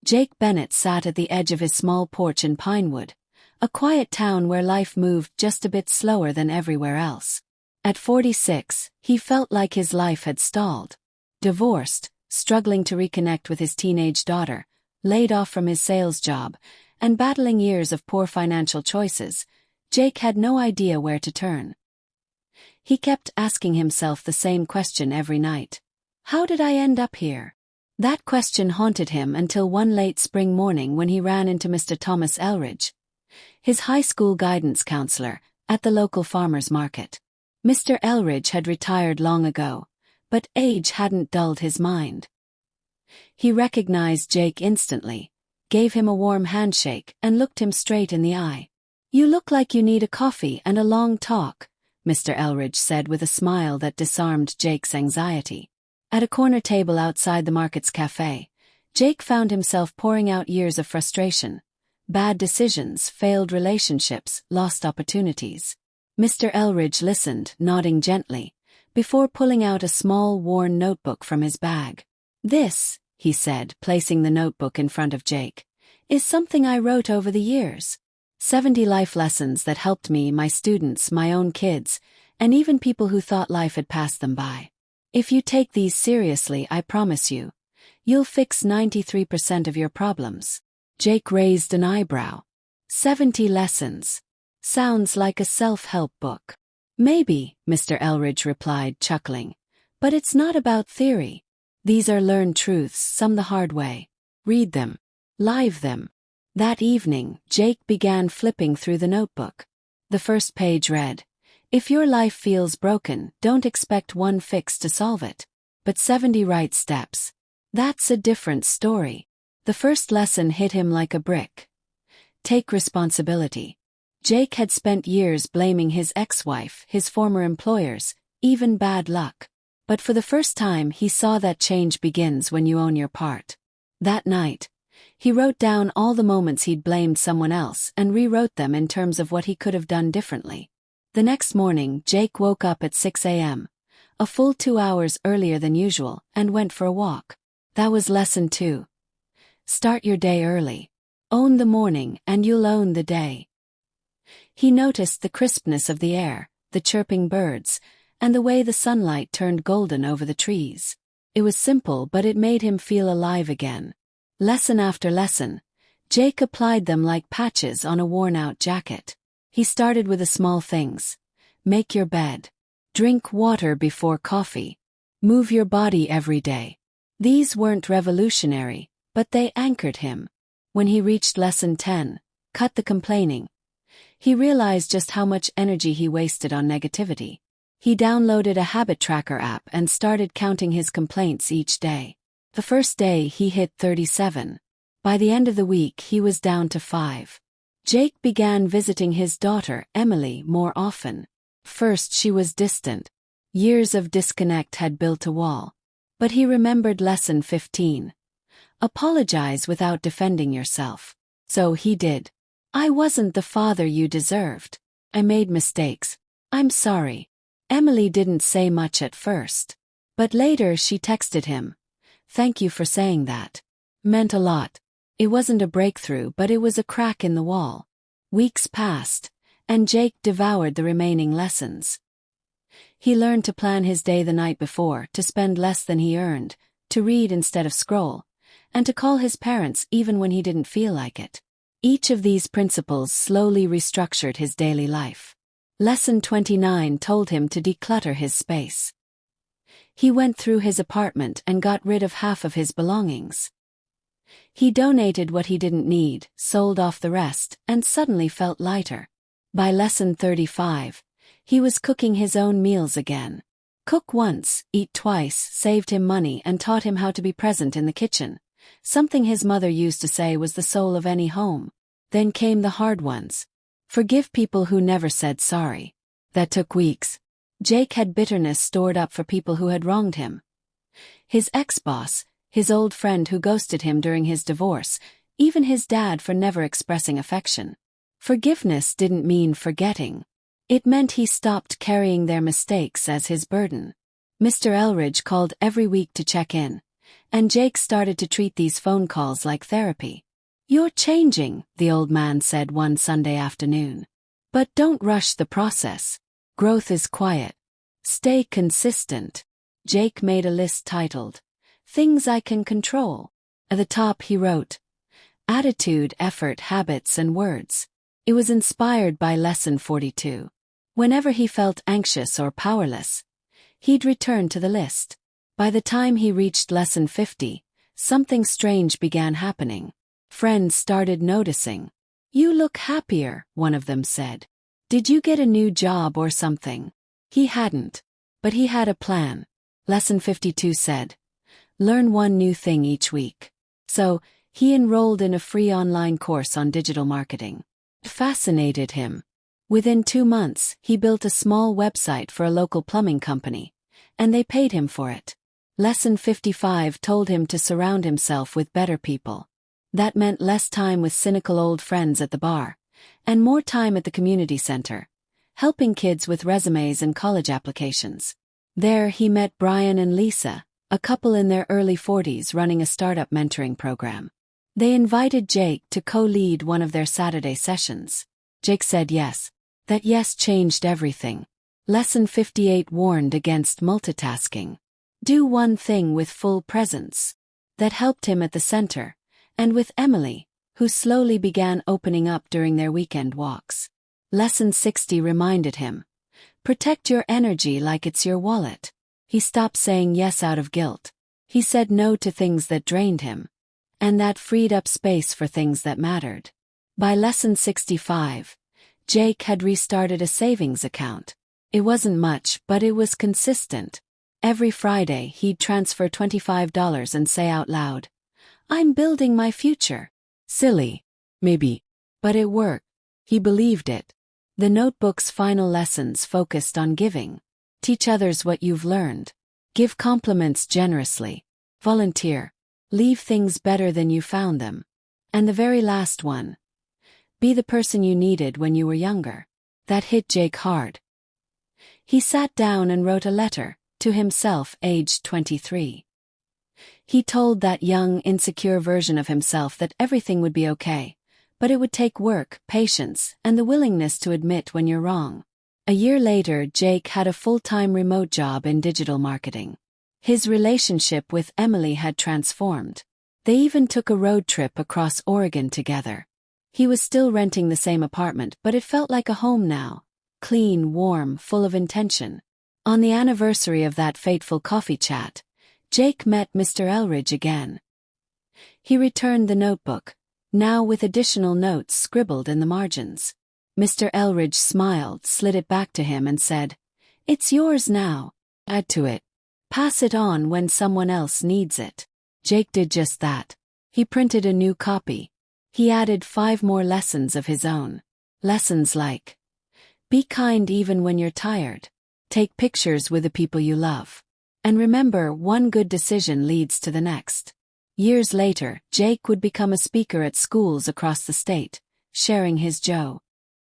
Jake Bennett sat at the edge of his small porch in Pinewood, a quiet town where life moved just a bit slower than everywhere else. At 46, he felt like his life had stalled. Divorced, struggling to reconnect with his teenage daughter, laid off from his sales job, and battling years of poor financial choices, Jake had no idea where to turn. He kept asking himself the same question every night. How did I end up here? That question haunted him until one late spring morning when he ran into Mr. Thomas Elridge, his high school guidance counselor, at the local farmer's market. Mr. Elridge had retired long ago, but age hadn't dulled his mind. He recognized Jake instantly, gave him a warm handshake, and looked him straight in the eye. "You look like you need a coffee and a long talk," Mr. Elridge said with a smile that disarmed Jake's anxiety. At a corner table outside the market's cafe, Jake found himself pouring out years of frustration. Bad decisions, failed relationships, lost opportunities. Mr. Elridge listened, nodding gently, before pulling out a small, worn notebook from his bag. "This," he said, placing the notebook in front of Jake, "is something I wrote over the years. 70 life lessons that helped me, my students, my own kids, and even people who thought life had passed them by. If you take these seriously, I promise you, you'll fix 93% of your problems." Jake raised an eyebrow. 70 lessons. Sounds like a self-help book. "Maybe," Mr. Elridge replied, chuckling, "but it's not about theory. These are learned truths, some the hard way. Read them. Live them." That evening, Jake began flipping through the notebook. The first page read, "If your life feels broken, don't expect one fix to solve it, but 70 right steps. That's a different story." The first lesson hit him like a brick. Take responsibility. Jake had spent years blaming his ex-wife, his former employers, even bad luck. But for the first time he saw that change begins when you own your part. That night, he wrote down all the moments he'd blamed someone else and rewrote them in terms of what he could have done differently. The next morning, Jake woke up at 6 a.m., a full 2 hours earlier than usual, and went for a walk. That was lesson 2. Start your day early. Own the morning and you'll own the day. He noticed the crispness of the air, the chirping birds, and the way the sunlight turned golden over the trees. It was simple, but it made him feel alive again. Lesson after lesson, Jake applied them like patches on a worn-out jacket. He started with the small things. Make your bed. Drink water before coffee. Move your body every day. These weren't revolutionary, but they anchored him. When he reached lesson 10, cut the complaining, he realized just how much energy he wasted on negativity. He downloaded a habit tracker app and started counting his complaints each day. The first day he hit 37. By the end of the week he was down to 5. Jake began visiting his daughter, Emily, more often. First she was distant. Years of disconnect had built a wall. But he remembered lesson 15. Apologize without defending yourself. So he did. "I wasn't the father you deserved. I made mistakes. I'm sorry." Emily didn't say much at first. But later she texted him, "Thank you for saying that. Meant a lot." It wasn't a breakthrough, but it was a crack in the wall. Weeks passed, and Jake devoured the remaining lessons. He learned to plan his day the night before, to spend less than he earned, to read instead of scroll, and to call his parents even when he didn't feel like it. Each of these principles slowly restructured his daily life. Lesson 29 told him to declutter his space. He went through his apartment and got rid of half of his belongings. He donated what he didn't need, sold off the rest, and suddenly felt lighter. By lesson 35, he was cooking his own meals again. Cook once, eat twice saved him money and taught him how to be present in the kitchen, something his mother used to say was the soul of any home. Then came the hard ones. Forgive people who never said sorry. That took weeks. Jake had bitterness stored up for people who had wronged him. His ex-boss, his old friend who ghosted him during his divorce, even his dad for never expressing affection. Forgiveness didn't mean forgetting. It meant he stopped carrying their mistakes as his burden. Mr. Elridge called every week to check in, and Jake started to treat these phone calls like therapy. "You're changing," the old man said one Sunday afternoon. "But don't rush the process. Growth is quiet. Stay consistent." Jake made a list titled, "Things I Can Control." At the top he wrote, "Attitude, effort, habits, and words." It was inspired by Lesson 42. Whenever he felt anxious or powerless, he'd return to the list. By the time he reached Lesson 50, something strange began happening. Friends started noticing. "You look happier," one of them said. "Did you get a new job or something?" He hadn't. But he had a plan. Lesson 52 said, "Learn one new thing each week." So, he enrolled in a free online course on digital marketing. It fascinated him. Within 2 months, he built a small website for a local plumbing company, and they paid him for it. Lesson 55 told him to surround himself with better people. That meant less time with cynical old friends at the bar, and more time at the community center, helping kids with resumes and college applications. There he met Brian and Lisa, a couple in their early 40s running a startup mentoring program. They invited Jake to co-lead one of their Saturday sessions. Jake said yes. That yes changed everything. Lesson 58 warned against multitasking. Do one thing with full presence. That helped him at the center, and with Emily, who slowly began opening up during their weekend walks. Lesson 60 reminded him, protect your energy like it's your wallet. He stopped saying yes out of guilt. He said no to things that drained him, and that freed up space for things that mattered. By Lesson 65, Jake had restarted a savings account. It wasn't much, but it was consistent. Every Friday he'd transfer $25 and say out loud, "I'm building my future." Silly, maybe, but it worked. He believed it. The notebook's final lessons focused on giving. Teach others what you've learned. Give compliments generously. Volunteer. Leave things better than you found them. And the very last one. Be the person you needed when you were younger. That hit Jake hard. He sat down and wrote a letter to himself, aged 23. He told that young, insecure version of himself that everything would be okay, but it would take work, patience, and the willingness to admit when you're wrong. A year later, Jake had a full-time remote job in digital marketing. His relationship with Emily had transformed. They even took a road trip across Oregon together. He was still renting the same apartment, but it felt like a home now. Clean, warm, full of intention. On the anniversary of that fateful coffee chat, Jake met Mr. Elridge again. He returned the notebook, now with additional notes scribbled in the margins. Mr. Elridge smiled, slid it back to him and said, "It's yours now. Add to it. Pass it on when someone else needs it." Jake did just that. He printed a new copy. He added 5 more lessons of his own. Lessons like, be kind even when you're tired. Take pictures with the people you love. And remember, one good decision leads to the next. Years later, Jake would become a speaker at schools across the state, sharing his Joe.